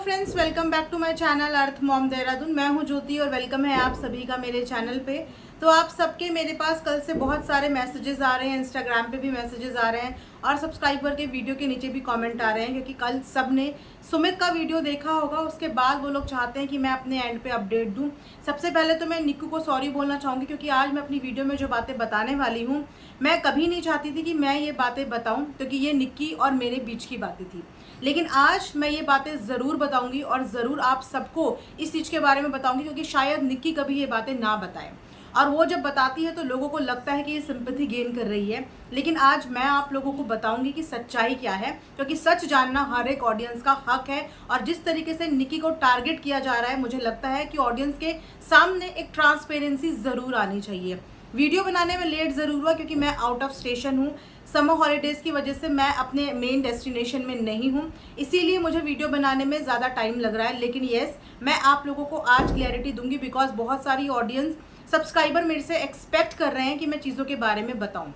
Friends, welcome back to my channel Earth Mom Dehradun. मैं हूं ज्योति और वेलकम है आप सभी का मेरे चैनल पे। तो आप सबके मेरे पास कल से बहुत सारे मैसेजेस आ रहे हैं, इंस्टाग्राम पे भी मैसेजेस आ रहे हैं और सब्सक्राइबर के वीडियो के नीचे भी कमेंट आ रहे हैं, क्योंकि कल सब ने सुमित का वीडियो देखा होगा। उसके बाद वो लोग चाहते हैं कि मैं अपने एंड पे अपडेट दूं। सबसे पहले तो मैं निक्कू को सॉरी बोलना चाहूँगी, क्योंकि आज मैं अपनी वीडियो में जो बातें बताने वाली हूँ, मैं कभी नहीं चाहती थी कि मैं ये बातें बताऊँ, क्योंकि ये निक्की और मेरे बीच की बातें थी। लेकिन आज मैं ये बातें ज़रूर बताऊंगी और ज़रूर आप सबको इस चीज़ के बारे में बताऊंगी, क्योंकि शायद निक्की कभी ये बातें ना बताए, और वो जब बताती है तो लोगों को लगता है कि ये सिंपैथी गेन कर रही है। लेकिन आज मैं आप लोगों को बताऊंगी कि सच्चाई क्या है, क्योंकि सच जानना हर एक ऑडियंस का हक है। और जिस तरीके से निक्की को टारगेट किया जा रहा है, मुझे लगता है कि ऑडियंस के सामने एक ट्रांसपेरेंसी ज़रूर आनी चाहिए। वीडियो बनाने में लेट ज़रूर हुआ, क्योंकि मैं आउट ऑफ स्टेशन हूँ। समर हॉलीडेज़ की वजह से मैं अपने मेन डेस्टिनेशन में नहीं हूँ, इसीलिए मुझे वीडियो बनाने में ज़्यादा टाइम लग रहा है। लेकिन येस, मैं आप लोगों को आज क्लैरिटी दूंगी, बिकॉज बहुत सारी ऑडियंस सब्सक्राइबर मेरे से एक्सपेक्ट कर रहे हैं कि मैं चीज़ों के बारे में बताऊं।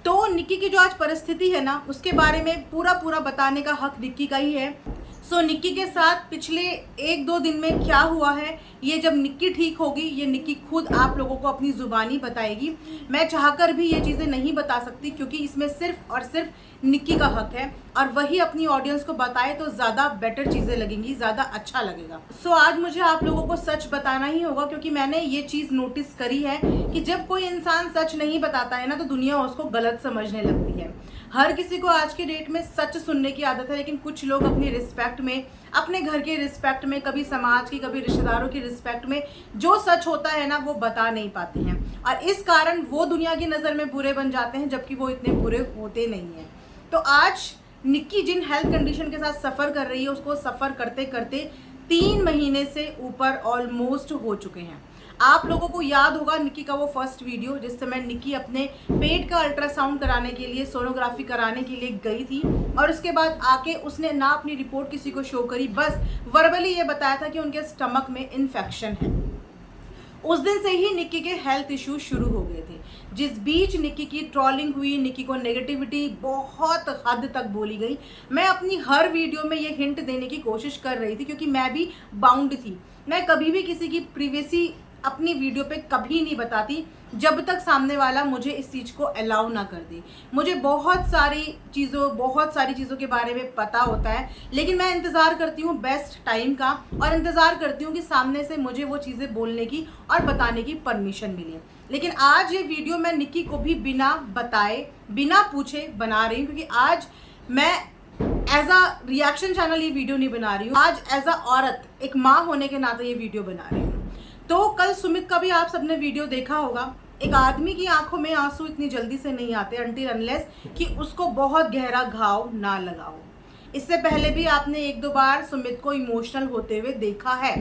तो निक्की की जो आज परिस्थिति है ना, उसके बारे में पूरा बताने का हक निक्की का ही है। सो निक्की के साथ पिछले 1-2 दिन में क्या हुआ है, ये जब निक्की ठीक होगी, ये निक्की खुद आप लोगों को अपनी ज़ुबानी बताएगी। मैं चाहकर भी ये चीज़ें नहीं बता सकती, क्योंकि इसमें सिर्फ और सिर्फ निक्की का हक है, और वही अपनी ऑडियंस को बताए तो ज़्यादा बेटर चीज़ें लगेंगी, ज़्यादा अच्छा लगेगा। सो आज मुझे आप लोगों को सच बताना ही होगा, क्योंकि मैंने ये चीज़ नोटिस करी है कि जब कोई इंसान सच नहीं बताता है ना, तो दुनिया उसको गलत समझने लगती है। हर किसी को आज के डेट में सच सुनने की आदत है, लेकिन कुछ लोग अपनी रिस्पेक्ट में, अपने घर के रिस्पेक्ट में, कभी समाज की, कभी रिश्तेदारों की रिस्पेक्ट में जो सच होता है ना, वो बता नहीं पाते हैं, और इस कारण वो दुनिया की नज़र में बुरे बन जाते हैं, जबकि वो इतने बुरे होते नहीं हैं। तो आज निक्की जिन हेल्थ कंडीशन के साथ सफ़र कर रही है, उसको सफ़र करते करते 3 महीने से ऊपर ऑलमोस्ट हो चुके हैं। आप लोगों को याद होगा निक्की का वो फर्स्ट वीडियो, जिस समय निक्की अपने पेट का अल्ट्रासाउंड कराने के लिए, सोनोग्राफी कराने के लिए गई थी, और उसके बाद आके उसने ना अपनी रिपोर्ट किसी को शो करी, बस वर्बली ये बताया था कि उनके स्टमक में इन्फेक्शन है। उस दिन से ही निक्की के हेल्थ इश्यूज शुरू हो गए थे, जिस बीच निक्की की ट्रोलिंग हुई, निक्की को नेगेटिविटी बहुत हद तक बोली गई। मैं अपनी हर वीडियो में ये हिंट देने की कोशिश कर रही थी, क्योंकि मैं भी बाउंड थी। मैं कभी भी किसी की प्रिवेसी अपनी वीडियो पे कभी नहीं बताती, जब तक सामने वाला मुझे इस चीज़ को अलाउ ना कर दे। मुझे बहुत सारी चीज़ों के बारे में पता होता है, लेकिन मैं इंतज़ार करती हूँ बेस्ट टाइम का, और इंतज़ार करती हूँ कि सामने से मुझे वो चीज़ें बोलने की और बताने की परमिशन मिले। लेकिन आज ये वीडियो मैं निक्की को भी बिना बताए, बिना पूछे बना रही हूँ, क्योंकि आज मैं एज अ रिएक्शन चैनल ये वीडियो नहीं बना रही हूँ। आज एज अ औरत, एक माँ होने के नाते ये वीडियो बना रही हूँ। तो कल सुमित का भी आप सबने वीडियो देखा होगा। एक आदमी की आंखों में आंसू इतनी जल्दी से नहीं आते अनटिल अनलेस कि उसको बहुत गहरा घाव ना लगा हो। इससे पहले भी आपने 1-2 बार सुमित को इमोशनल होते हुए देखा है।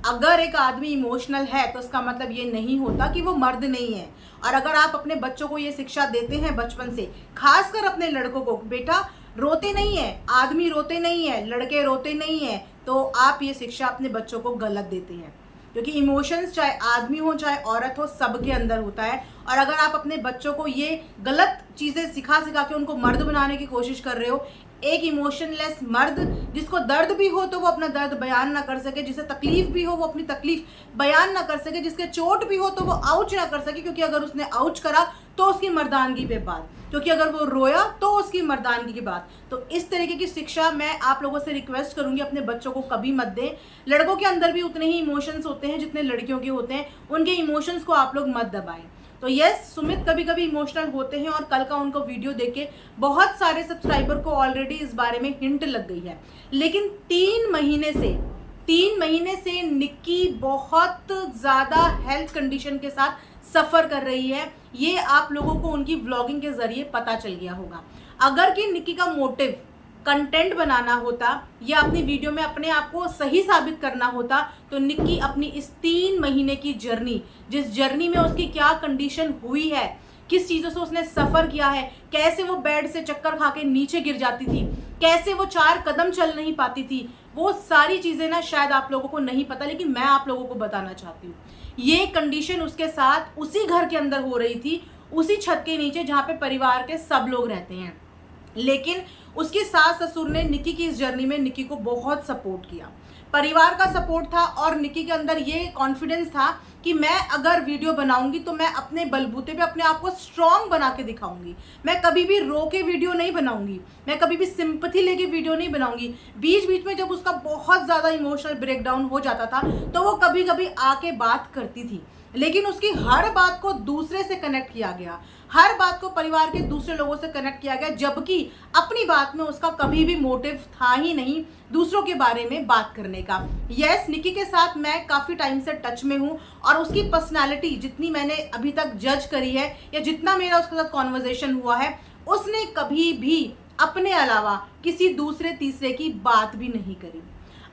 अगर एक आदमी इमोशनल है तो उसका मतलब ये नहीं होता कि वो मर्द नहीं है। और अगर आप अपने बच्चों को ये शिक्षा देते हैं बचपन से, खासकर अपने लड़कों को, बेटा रोते नहीं है, आदमी रोते नहीं है, लड़के रोते नहीं है, तो आप ये शिक्षा अपने बच्चों को गलत देते हैं। क्योंकि इमोशंस चाहे आदमी हो चाहे औरत हो, सबके अंदर होता है। और अगर आप अपने बच्चों को ये गलत चीज़ें सिखा के उनको मर्द बनाने की कोशिश कर रहे हो, एक इमोशनलेस मर्द, जिसको दर्द भी हो तो वो अपना दर्द बयान ना कर सके, जिसे तकलीफ भी हो वो अपनी तकलीफ बयान ना कर सके, जिसके चोट भी हो तो वो आउच ना कर सके, क्योंकि अगर उसने आउच करा तो उसकी मर्दानगी पे बात, क्योंकि अगर वो रोया तो उसकी मर्दानगी की बात। तो इस तरीके की शिक्षा मैं आप लोगों से रिक्वेस्ट करूंगी, अपने बच्चों को कभी मत दें। लड़कों के अंदर भी उतने ही इमोशंस होते हैं जितने लड़कियों के होते हैं, उनके इमोशंस को आप लोग मत दबाएं। तो यस, सुमित कभी कभी इमोशनल होते हैं, और कल का उनको वीडियो देख के बहुत सारे सब्सक्राइबर को ऑलरेडी इस बारे में हिंट लग गई है। लेकिन 3 महीने से निक्की बहुत ज़्यादा हेल्थ कंडीशन के साथ सफ़र कर रही है। ये आप लोगों को उनकी व्लॉगिंग के ज़रिए पता चल गया होगा। अगर कि निक्की का मोटिव कंटेंट बनाना होता या अपनी वीडियो में अपने आप को सही साबित करना होता, तो निक्की अपनी इस 3 महीने की जर्नी, जिस जर्नी में उसकी क्या कंडीशन हुई है, किस चीज़ों से उसने सफ़र किया है, कैसे वो बेड से चक्कर खा के नीचे गिर जाती थी, कैसे वो 4 कदम चल नहीं पाती थी, वो सारी चीज़ें ना शायद आप लोगों को नहीं पता, लेकिन मैं आप लोगों को बताना चाहती हूँ। ये कंडीशन उसके साथ उसी घर के अंदर हो रही थी, उसी छत के नीचे जहाँ पे परिवार के सब लोग रहते हैं। लेकिन उसके सास ससुर ने निक्की की इस जर्नी में निक्की को बहुत सपोर्ट किया। परिवार का सपोर्ट था और निक्की के अंदर ये कॉन्फिडेंस था कि मैं अगर वीडियो बनाऊंगी तो मैं अपने बलबूते पे अपने आप को स्ट्रांग बना के दिखाऊंगी। मैं कभी भी रो के वीडियो नहीं बनाऊंगी, मैं कभी भी सिंपैथी लेके वीडियो नहीं बनाऊंगी। बीच बीच में जब उसका बहुत ज़्यादा इमोशनल ब्रेकडाउन हो जाता था तो वो कभी कभी आके बात करती थी, लेकिन उसकी हर बात को दूसरे से कनेक्ट किया गया, हर बात को परिवार के दूसरे लोगों से कनेक्ट किया गया, जबकि अपनी बात में उसका कभी भी मोटिव था ही नहीं दूसरों के बारे में बात करने का। यस, निक्की के साथ मैं काफ़ी टाइम से टच में हूँ और उसकी पर्सनालिटी जितनी मैंने अभी तक जज करी है या जितना मेरा उसके साथ कॉन्वर्जेशन हुआ है, उसने कभी भी अपने अलावा किसी दूसरे तीसरे की बात भी नहीं करी।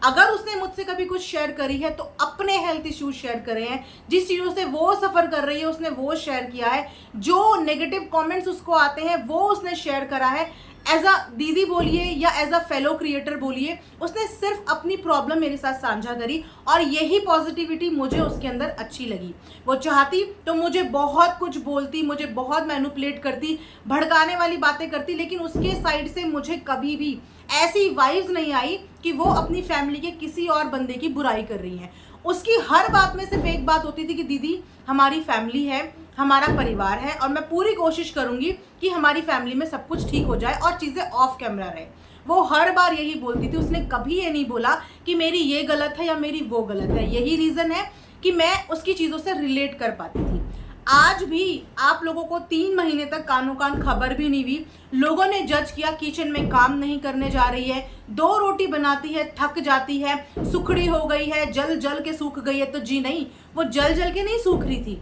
अगर उसने मुझसे कभी कुछ शेयर करी है तो अपने हेल्थ इश्यूज शेयर करे हैं, जिस चीज़ों से वो सफ़र कर रही है उसने वो शेयर किया है, जो नेगेटिव कमेंट्स उसको आते हैं वो उसने शेयर करा है। एज अ दीदी बोलिए या एज अ फेलो क्रिएटर बोलिए, उसने सिर्फ अपनी प्रॉब्लम मेरे साथ साझा करी और यही पॉजिटिविटी मुझे उसके अंदर अच्छी लगी। वो चाहती तो मुझे बहुत कुछ बोलती, मुझे बहुत मैनिपुलेट करती, भड़काने वाली बातें करती, लेकिन उसके साइड से मुझे कभी भी ऐसी वाइब्स नहीं आई कि वो अपनी फैमिली के किसी और बंदे की बुराई कर रही हैं। उसकी हर बात में सिर्फ एक बात होती थी कि दीदी हमारी फैमिली है, हमारा परिवार है और मैं पूरी कोशिश करूंगी कि हमारी फैमिली में सब कुछ ठीक हो जाए और चीज़ें ऑफ कैमरा रहे। वो हर बार यही बोलती थी, उसने कभी ये नहीं बोला कि मेरी ये गलत है या मेरी वो गलत है। यही रीज़न है कि मैं उसकी चीज़ों से रिलेट कर पाती थी। आज भी आप लोगों को 3 महीने तक कानों कान खबर भी नहीं हुई, लोगों ने जज किया किचन में काम नहीं करने जा रही है, 2 रोटी बनाती है थक जाती है, सुखड़ी हो गई है, जल जल के सूख गई है। तो जी नहीं, वो जल जल के नहीं सूख रही थी,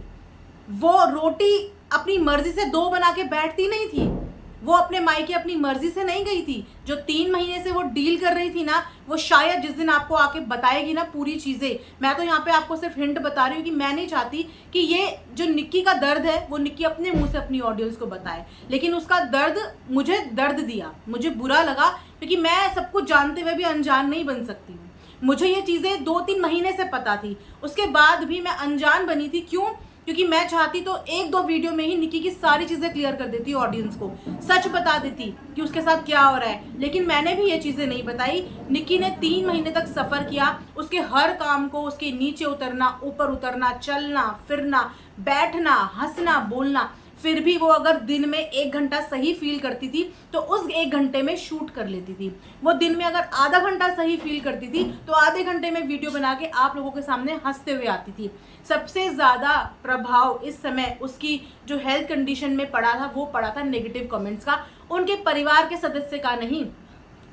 वो रोटी अपनी मर्जी से 2 बना के बैठती नहीं थी, वो अपने मायके अपनी मर्जी से नहीं गई थी। जो 3 महीने से वो डील कर रही थी ना, वो शायद जिस दिन आपको आके बताएगी ना पूरी चीज़ें। मैं तो यहाँ पे आपको सिर्फ हिंट बता रही हूँ कि मैं नहीं चाहती कि ये जो निक्की का दर्द है वो निक्की अपने मुंह से अपनी ऑडियंस को बताए, लेकिन उसका दर्द मुझे दर्द दिया, मुझे बुरा लगा, क्योंकि मैं सब कुछ जानते हुए भी अनजान नहीं बन सकती हूँ। मुझे ये चीज़ें 2-3 महीने से पता थी, उसके बाद भी मैं अनजान बनी थी। क्यों? क्योंकि मैं चाहती तो 1-2 वीडियो में ही निक्की की सारी चीज़ें क्लियर कर देती ऑडियंस को, सच बता देती कि उसके साथ क्या हो रहा है, लेकिन मैंने भी ये चीज़ें नहीं बताई। निक्की ने 3 महीने तक सफ़र किया, उसके हर काम को, उसके नीचे उतरना, ऊपर उतरना, चलना फिरना, बैठना, हंसना, बोलना, फिर भी वो अगर दिन में 1 घंटा सही फील करती थी तो उस 1 घंटे में शूट कर लेती थी। वो दिन में अगर आधा घंटा सही फील करती थी तो आधे घंटे में वीडियो बना के आप लोगों के सामने हंसते हुए आती थी। सबसे ज़्यादा प्रभाव इस समय उसकी जो हेल्थ कंडीशन में पड़ा था वो पड़ा था नेगेटिव कमेंट्स का, उनके परिवार के सदस्य का नहीं।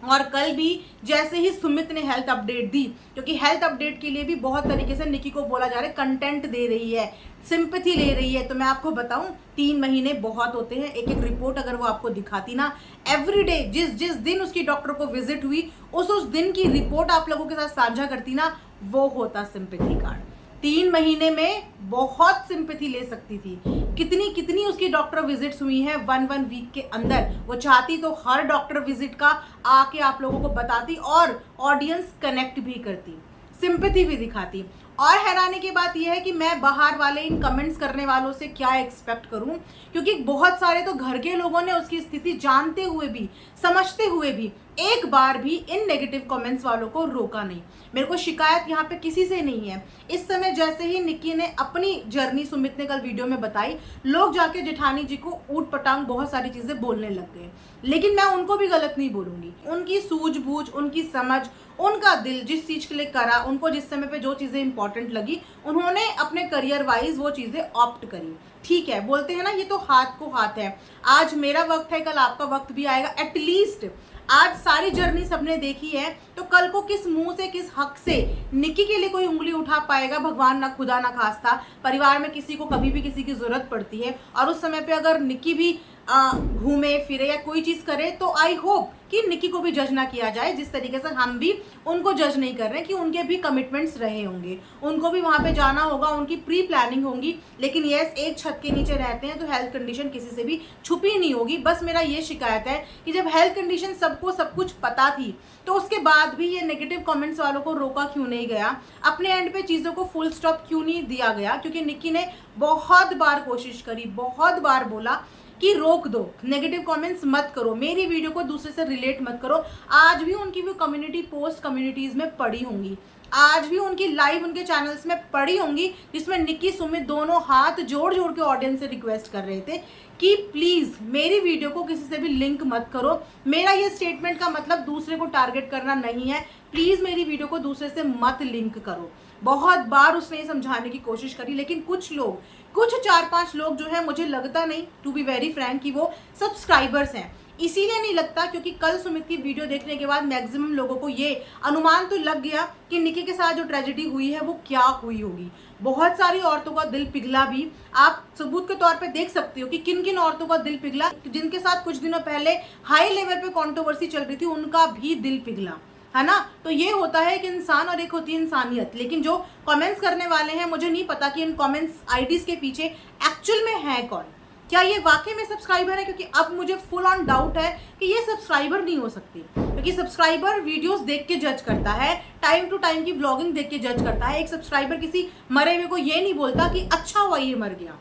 और कल भी जैसे ही सुमित ने हेल्थ अपडेट दी, क्योंकि हेल्थ अपडेट के लिए भी बहुत तरीके से निक्की को बोला जा रहा है, कंटेंट दे रही है, सिंपैथी ले रही है, तो मैं आपको बताऊं 3 महीने बहुत होते हैं। एक एक रिपोर्ट अगर वो आपको दिखाती ना एवरीडे, जिस जिस दिन उसकी डॉक्टर को विजिट हुई उस दिन की रिपोर्ट आप लोगों के साथ साझा करती ना, वो होता सिंपैथी कार्ड। 3 महीने में बहुत सिंपैथी ले सकती थी। कितनी कितनी उसकी डॉक्टर विजिट्स हुई हैं 1 वीक के अंदर। वो चाहती तो हर डॉक्टर विजिट का आके आप लोगों को बताती और ऑडियंस कनेक्ट भी करती, सिंपैथी भी दिखाती। और हैरानी की बात यह है कि मैं बाहर वाले इन कमेंट्स करने वालों से क्या एक्सपेक्ट करूं, क्योंकि बहुत सारे तो घर के लोगों ने उसकी स्थिति जानते हुए भी, समझते हुए भी एक बार भी इन नेगेटिव कमेंट्स वालों को रोका नहीं। मेरे को शिकायत यहाँ पे किसी से नहीं है। इस समय जैसे ही निक्की ने अपनी जर्नी सुमित ने कल वीडियो में बताई, लोग जाके जेठानी जी को ऊट पटांग बहुत सारी चीज़ें बोलने लग गए, लेकिन मैं उनको भी गलत नहीं बोलूँगी। उनकी सूझबूझ, उनकी समझ, उनका दिल जिस चीज़ के लिए करा, उनको जिस समय पे जो चीज़ें इंपॉर्टेंट लगी, उन्होंने अपने करियर वाइज वो चीज़ें ऑप्ट करी। ठीक है, बोलते हैं ना ये तो हाथ को हाथ है, आज मेरा वक्त है कल आपका वक्त भी आएगा। एटलीस्ट आज सारी जर्नी सबने देखी है, तो कल को किस मुंह से, किस हक से निक्की के लिए कोई उंगली उठा पाएगा, भगवान ना खुदा ना खास्ता। परिवार में किसी को कभी भी किसी की ज़रूरत पड़ती है और उस समय पे अगर निक्की भी घूमे फिरे या कोई चीज़ करे, तो आई होप कि निक्की को भी जज ना किया जाए, जिस तरीके से हम भी उनको जज नहीं कर रहे हैं कि उनके भी कमिटमेंट्स रहे होंगे, उनको भी वहाँ पे जाना होगा, उनकी प्री प्लानिंग होंगी। लेकिन यस, एक छत के नीचे रहते हैं तो हेल्थ कंडीशन किसी से भी छुपी नहीं होगी। बस मेरा ये शिकायत है कि जब हेल्थ कंडीशन सबको सब कुछ पता थी तो उसके बाद भी ये नेगेटिव कमेंट्स वालों को रोका क्यों नहीं गया, अपने एंड पे चीज़ों को फुल स्टॉप क्यों नहीं दिया गया। क्योंकि निक्की ने बहुत बार कोशिश करी, बहुत बार बोला कि रोक दो, नेगेटिव कमेंट्स मत करो, मेरी वीडियो को दूसरे से रिलेट मत करो। आज भी उनकी वो कम्युनिटी पोस्ट कम्युनिटीज में पड़ी होंगी, आज भी उनकी लाइव उनके चैनल्स में पड़ी होंगी, जिसमें निक्की सुमित दोनों हाथ जोड़ जोड़ के ऑडियंस से रिक्वेस्ट कर रहे थे कि प्लीज मेरी वीडियो को किसी से भी लिंक मत करो। मेरा ये स्टेटमेंट का मतलब दूसरे को टारगेट करना नहीं है, प्लीज मेरी वीडियो को दूसरे से मत लिंक करो। बहुत बार उसने ये समझाने की कोशिश करी, लेकिन कुछ लोग, कुछ 4-5 लोग जो है, मुझे लगता नहीं, टू बी वेरी फ्रैंक, कि वो सब्सक्राइबर्स हैं। इसीलिए नहीं लगता क्योंकि कल सुमित की वीडियो देखने के बाद मैक्सिमम लोगों को ये अनुमान तो लग गया कि निक्की के साथ जो ट्रेजेडी हुई है वो क्या हुई होगी। बहुत सारी औरतों का दिल पिघला भी, आप सबूत के तौर पे देख सकते हो कि किन किन औरतों का दिल पिघला। जिनके साथ कुछ दिनों पहले हाई लेवल पे कंट्रोवर्सी चल रही थी, उनका भी दिल पिघला, है ना। तो ये होता है एक इंसान और एक होती है इंसानियत। लेकिन जो कमेंट्स करने वाले हैं, मुझे नहीं पता कि इन कमेंट्स आईडीज के पीछे एक्चुअल में है कौन, क्या ये वाकई में सब्सक्राइबर है, क्योंकि अब मुझे फुल ऑन डाउट है कि ये सब्सक्राइबर नहीं हो सकती, क्योंकि सब्सक्राइबर वीडियोस देख के जज करता है, टाइम टू टाइम की व्लॉगिंग देख के जज करता है। एक सब्सक्राइबर किसी मरे हुए को ये नहीं बोलता कि अच्छा हुआ ये मर गया।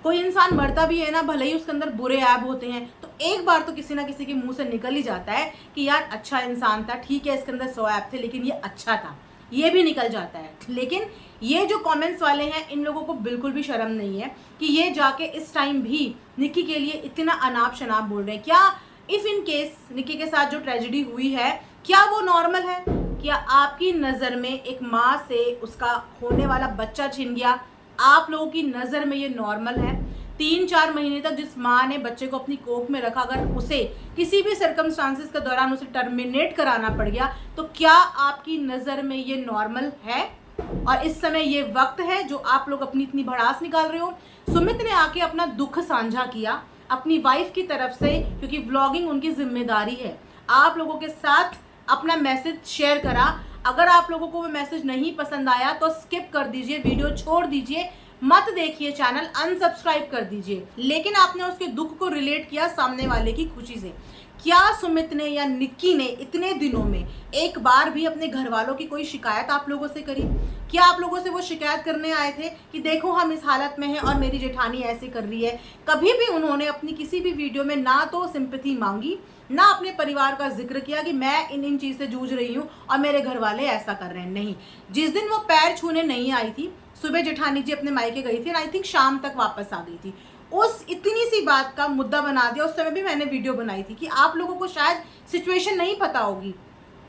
कोई इंसान मरता भी है ना, भले ही उसके अंदर बुरे ऐब होते हैं, तो एक बार तो किसी ना किसी के मुंह से निकल ही जाता है कि यार अच्छा इंसान था, ठीक है इसके अंदर 100 ऐब थे लेकिन ये अच्छा था, ये भी निकल जाता है। लेकिन ये जो कमेंट्स वाले हैं, इन लोगों को बिल्कुल भी शर्म नहीं है कि ये जाके इस टाइम भी निक्की के लिए इतना अनाप शनाप बोल रहे हैं। क्या इफ इन केस निक्की के साथ जो ट्रेजेडी हुई है, क्या वो नॉर्मल है? क्या आपकी नज़र में एक माँ से उसका होने वाला बच्चा छिन गया, आप लोगों की नज़र में ये नॉर्मल है? 3-4 महीने तक जिस माँ ने बच्चे को अपनी कोख में रखा, अगर उसे किसी भी सर्कमस्टांसिस के दौरान उसे टर्मिनेट कराना पड़ गया, तो क्या आपकी नज़र में ये नॉर्मल है? और इस समय ये वक्त है जो आप लोग अपनी इतनी भड़ास निकाल रहे हो। सुमित ने आके अपना दुख साझा किया अपनी वाइफ की तरफ से, क्योंकि व्लॉगिंग उनकी जिम्मेदारी है। आप लोगों के साथ अपना मैसेज शेयर करा। अगर आप लोगों को वो मैसेज नहीं पसंद आया तो स्किप कर दीजिए, वीडियो छोड़ दीजिए, मत देखिए, चैनल अनसब्सक्राइब कर दीजिए। लेकिन आपने उसके दुख को रिलेट किया सामने वाले की खुशी से। क्या सुमित ने या निक्की ने इतने दिनों में एक बार भी अपने घर वालों की कोई शिकायत आप लोगों से करी? क्या आप लोगों से वो शिकायत करने आए थे कि देखो हम इस हालत में हैं और मेरी जेठानी ऐसे कर रही है? कभी भी उन्होंने अपनी किसी भी वीडियो में ना तो सिंपैथी मांगी, ना अपने परिवार का जिक्र किया कि मैं इन चीज़ से जूझ रही हूँ और मेरे घर वाले ऐसा कर रहे हैं। नहीं, जिस दिन वो पैर छूने नहीं आई थी, सुबह जेठानी जी अपने मायके गई थी, आई थिंक शाम तक वापस आ गई थी, उस इतनी सी बात का मुद्दा बना दिया। उस समय भी मैंने वीडियो बनाई थी कि आप लोगों को शायद सिचुएशन नहीं पता होगी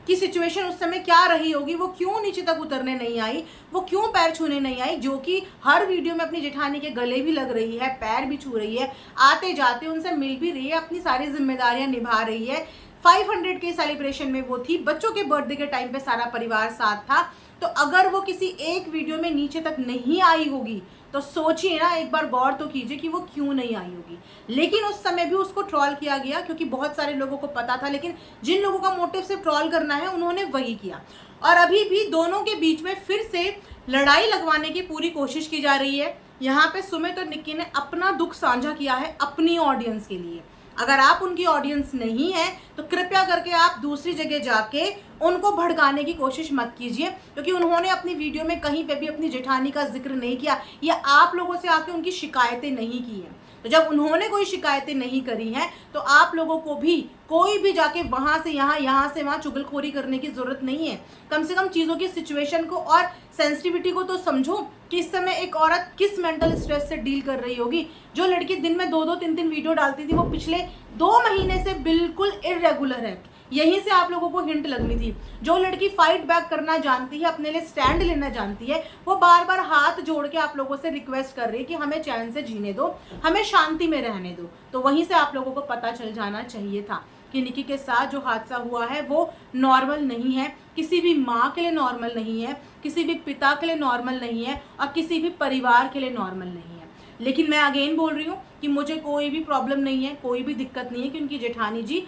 कि सिचुएशन उस समय क्या रही होगी, वो क्यों नीचे तक उतरने नहीं आई, वो क्यों पैर छूने नहीं आई, जो कि हर वीडियो में अपनी जेठानी के गले भी लग रही है, पैर भी छू रही है, आते जाते उनसे मिल भी रही है, अपनी सारी जिम्मेदारियां निभा रही है। 500 के सेलिब्रेशन में वो थी, बच्चों के बर्थडे के टाइम पे सारा परिवार साथ था। तो अगर वो किसी एक वीडियो में नीचे तक नहीं आई होगी तो सोचिए ना, एक बार गौर तो कीजिए कि वो क्यों नहीं आई होगी। लेकिन उस समय भी उसको ट्रोल किया गया क्योंकि बहुत सारे लोगों को पता था, लेकिन जिन लोगों का मोटिव से ट्रोल करना है उन्होंने वही किया। और अभी भी दोनों के बीच में फिर से लड़ाई लगवाने की पूरी कोशिश की जा रही है। यहाँ पे सुमित और निक्की ने अपना दुख साझा किया है अपनी ऑडियंस के लिए। अगर आप उनकी ऑडियंस नहीं है तो कृपया करके आप दूसरी जगह जाके उनको भड़काने की कोशिश मत कीजिए, क्योंकि उन्होंने अपनी वीडियो में कहीं पे भी अपनी जेठानी का जिक्र नहीं किया या आप लोगों से आके उनकी शिकायतें नहीं की हैं। तो जब उन्होंने कोई शिकायतें नहीं करी हैं तो आप लोगों को भी कोई भी जाके वहाँ से यहाँ से वहाँ चुगलखोरी करने की ज़रूरत नहीं है। कम से कम चीज़ों की सिचुएशन को और सेंसिटिविटी को तो समझो कि इस समय एक औरत किस मेंटल स्ट्रेस से डील कर रही होगी। जो लड़की दिन में 2-2 3-3 वीडियो डालती थी, वो पिछले 2 महीने से बिल्कुल इरेगुलर है। यहीं से आप लोगों को हिंट लगनी थी। जो लड़की फाइट बैक करना जानती है, अपने लिए स्टैंड लेना जानती है, वो बार बार हाथ जोड़ के आप लोगों से रिक्वेस्ट कर रही है कि हमें चैन से जीने दो, हमें शांति में रहने दो। तो वहीं से आप लोगों को पता चल जाना चाहिए था कि निक्की के साथ जो हादसा हुआ है वो नॉर्मल नहीं है, किसी भी माँ के लिए नॉर्मल नहीं है, किसी भी पिता के लिए नॉर्मल नहीं है और किसी भी परिवार के लिए नॉर्मल नहीं है। लेकिन मैं अगेन बोल रही हूँ कि मुझे कोई भी प्रॉब्लम नहीं है, कोई भी दिक्कत नहीं है कि उनकी जेठानी जी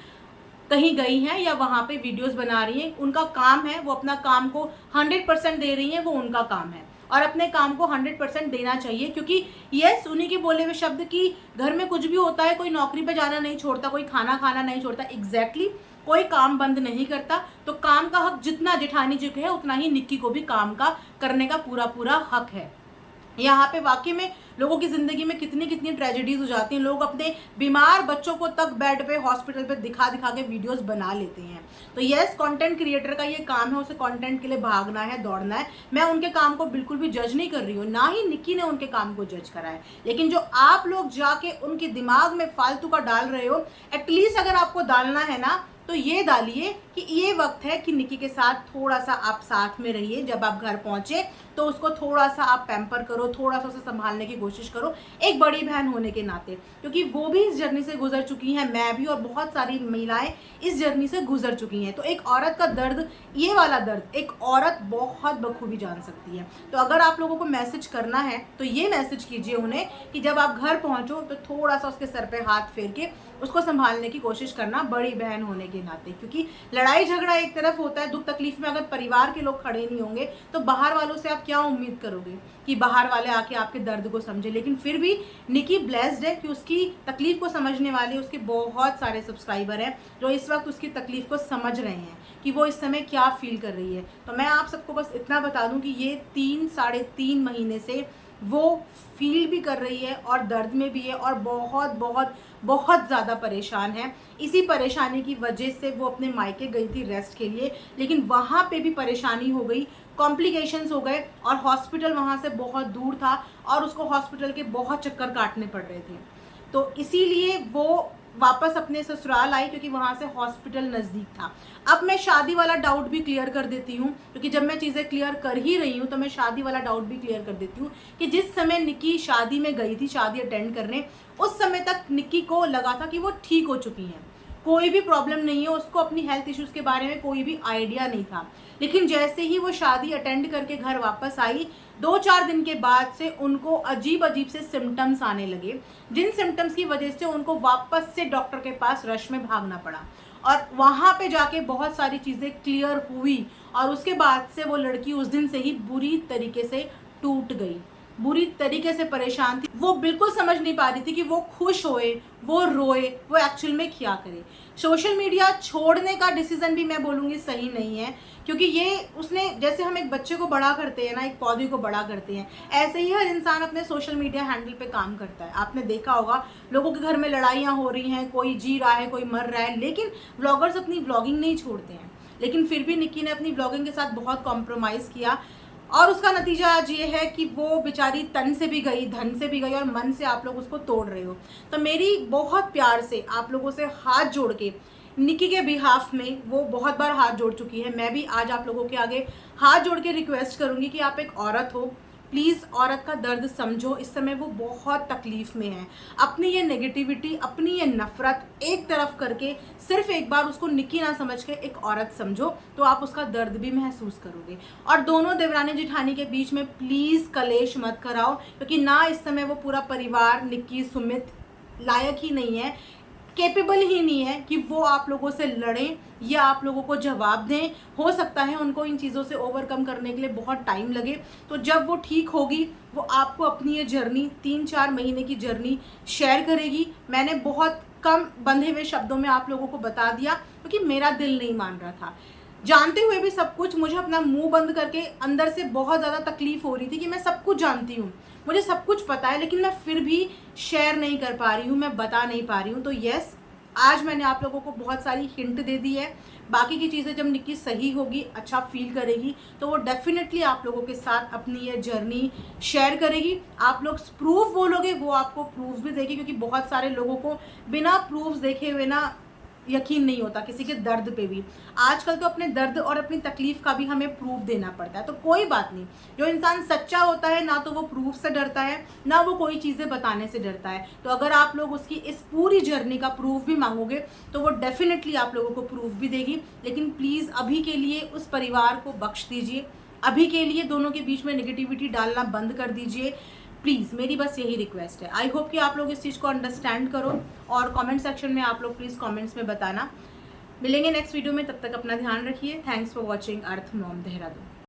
कहीं गई हैं या वहाँ पे वीडियोस बना रही हैं। उनका काम है, वो अपना काम को 100% दे रही हैं, वो उनका काम है और अपने काम को 100% देना चाहिए। क्योंकि यस, उन्हीं के बोले हुए शब्द कि घर में कुछ भी होता है, कोई नौकरी पे जाना नहीं छोड़ता, कोई खाना खाना नहीं छोड़ता। एग्जैक्टली, कोई काम बंद नहीं करता। तो काम का हक जितना जेठानी जी को है उतना ही निक्की को भी काम का करने का पूरा पूरा हक है। यहाँ पे वाकई में लोगों की जिंदगी में कितनी कितनी ट्रेजेडीज हो जाती हैं। लोग अपने बीमार बच्चों को तक बेड पे हॉस्पिटल पे दिखा दिखा के वीडियोस बना लेते हैं। तो यस, कंटेंट क्रिएटर का ये काम है, उसे कंटेंट के लिए भागना है, दौड़ना है। मैं उनके काम को बिल्कुल भी जज नहीं कर रही हूँ, ना ही निक्की ने उनके काम को जज करा है। लेकिन जो आप लोग जाके उनके दिमाग में फालतू का डाल रहे हो, एटलीस्ट अगर आपको डालना है ना तो ये डालिए कि ये वक्त है कि निक्की के साथ थोड़ा सा आप साथ में रहिए। जब आप घर पहुंचे तो उसको थोड़ा सा आप पैम्पर करो, थोड़ा सा उसे संभालने की कोशिश करो, एक बड़ी बहन होने के नाते, क्योंकि वो भी इस जर्नी से गुजर चुकी हैं, मैं भी, और बहुत सारी महिलाएं इस जर्नी से गुजर चुकी हैं। तो एक औरत का दर्द, ये वाला दर्द एक औरत बहुत बखूबी जान सकती है। तो अगर आप लोगों को मैसेज करना है तो ये मैसेज कीजिए उन्हें कि जब आप घर पहुंचो तो थोड़ा सा उसके सर पे हाथ फेर के उसको संभालने की कोशिश करना, बड़ी बहन होने के नाते। क्योंकि लड़ाई झगड़ा एक तरफ होता है, दुख तकलीफ में अगर परिवार के लोग खड़े नहीं होंगे तो बाहर वालों से आप क्या उम्मीद करोगे कि बाहर वाले आके आपके दर्द को समझे। लेकिन फिर भी निक्की ब्लेस्ड है कि उसकी तकलीफ को समझने वाले उसके बहुत सारे सब्सक्राइबर हैं जो इस वक्त उसकी तकलीफ को समझ रहे हैं कि वो इस समय क्या फील कर रही है। तो मैं आप सबको बस इतना बता दूं कि ये 3-3.5 महीने से वो फील भी कर रही है और दर्द में भी है और बहुत बहुत बहुत ज़्यादा परेशान है। इसी परेशानी की वजह से वो अपने मायके गई थी रेस्ट के लिए, लेकिन वहाँ पे भी परेशानी हो गई, कॉम्प्लिकेशंस हो गए और हॉस्पिटल वहाँ से बहुत दूर था और उसको हॉस्पिटल के बहुत चक्कर काटने पड़ रहे थे। तो इसीलिए वो वापस अपने ससुराल आई क्योंकि वहाँ से हॉस्पिटल नज़दीक था। अब मैं शादी वाला डाउट भी क्लियर कर देती हूँ, क्योंकि जब मैं चीज़ें क्लियर कर ही रही हूँ तो मैं शादी वाला डाउट भी क्लियर कर देती हूँ कि जिस समय निक्की शादी में गई थी, शादी अटेंड करने, उस समय तक निक्की को लगा था कि वो ठीक हो चुकी हैं, कोई भी प्रॉब्लम नहीं है, उसको अपनी हेल्थ इश्यूज़ के बारे में कोई भी आइडिया नहीं था। लेकिन जैसे ही वो शादी अटेंड करके घर वापस आई, 2-4 दिन के बाद से उनको अजीब अजीब से सिम्टम्स आने लगे, जिन सिम्टम्स की वजह से उनको वापस से डॉक्टर के पास रश में भागना पड़ा और वहाँ पे जाके बहुत सारी चीज़ें क्लियर हुई और उसके बाद से वो लड़की उस दिन से ही बुरी तरीके से टूट गई, बुरी तरीके से परेशान थी। वो बिल्कुल समझ नहीं पा रही थी कि वो खुश होए, वो रोए, वो एक्चुअल में क्या करे। सोशल मीडिया छोड़ने का डिसीजन भी मैं बोलूँगी सही नहीं है, क्योंकि ये उसने, जैसे हम एक बच्चे को बड़ा करते हैं ना, एक पौधे को बड़ा करते हैं, ऐसे ही हर इंसान अपने सोशल मीडिया हैंडल पे काम करता है। आपने देखा होगा लोगों के घर में लड़ाइयाँ हो रही हैं, कोई जी रहा है, कोई मर रहा है, लेकिन व्लॉगर्स अपनी व्लॉगिंग नहीं छोड़ते हैं। लेकिन फिर भी निक्की ने अपनी व्लॉगिंग के साथ बहुत कॉम्प्रोमाइज़ किया और उसका नतीजा आज ये है कि वो बेचारी तन से भी गई, धन से भी गई और मन से आप लोग उसको तोड़ रहे हो। तो मेरी बहुत प्यार से आप लोगों से हाथ जोड़ के, निक्की के बिहाफ में वो बहुत बार हाथ जोड़ चुकी है, मैं भी आज आप लोगों के आगे हाथ जोड़ के रिक्वेस्ट करूँगी कि आप एक औरत हो, प्लीज़ औरत का दर्द समझो। इस समय वो बहुत तकलीफ़ में है। अपनी ये नेगेटिविटी, अपनी ये नफ़रत एक तरफ करके सिर्फ एक बार उसको निक्की ना समझ के एक औरत समझो, तो आप उसका दर्द भी महसूस करोगे। और दोनों देवरानी जिठानी के बीच में प्लीज़ कलेश मत कराओ, क्योंकि ना इस समय वो पूरा परिवार निक्की सुमित लायक ही नहीं है, कैपेबल ही नहीं है कि वो आप लोगों से लड़ें या आप लोगों को जवाब दें। हो सकता है उनको इन चीज़ों से ओवरकम करने के लिए बहुत टाइम लगे। तो जब वो ठीक होगी वो आपको अपनी ये जर्नी, 3-4 महीने की जर्नी शेयर करेगी। मैंने बहुत कम बंधे हुए शब्दों में आप लोगों को बता दिया क्योंकि मेरा दिल नहीं मान रहा था। जानते हुए भी सब कुछ, मुझे अपना मुंह बंद करके अंदर से बहुत ज़्यादा तकलीफ हो रही थी कि मैं सब कुछ जानती हूँ, मुझे सब कुछ पता है, लेकिन मैं फिर भी शेयर नहीं कर पा रही हूँ, मैं बता नहीं पा रही हूँ। तो यस, आज मैंने आप लोगों को बहुत सारी हिंट दे दी है। बाकी की चीज़ें जब निक्की सही होगी, अच्छा फील करेगी, तो वो डेफिनेटली आप लोगों के साथ अपनी ये जर्नी शेयर करेगी। आप लोग प्रूफ बोलोगे, वो आपको प्रूफ भी देगी, क्योंकि बहुत सारे लोगों को बिना प्रूफ देखे हुए ना यकीन नहीं होता किसी के दर्द पे भी। आजकल तो अपने दर्द और अपनी तकलीफ का भी हमें प्रूफ देना पड़ता है। तो कोई बात नहीं, जो इंसान सच्चा होता है ना तो वो प्रूफ से डरता है, ना वो कोई चीज़ें बताने से डरता है। तो अगर आप लोग उसकी इस पूरी जर्नी का प्रूफ भी मांगोगे तो वो डेफिनेटली आप लोगों को प्रूफ भी देगी। लेकिन प्लीज़ अभी के लिए उस परिवार को बख्श दीजिए, अभी के लिए दोनों के बीच में नेगेटिविटी डालना बंद कर दीजिए प्लीज़। मेरी बस यही रिक्वेस्ट है। आई होप कि आप लोग इस चीज़ को अंडरस्टैंड करो और कमेंट सेक्शन में आप लोग प्लीज़ कमेंट्स में बताना। मिलेंगे नेक्स्ट वीडियो में, तब तक अपना ध्यान रखिए। Thanks for watching earth Mom Dehradun.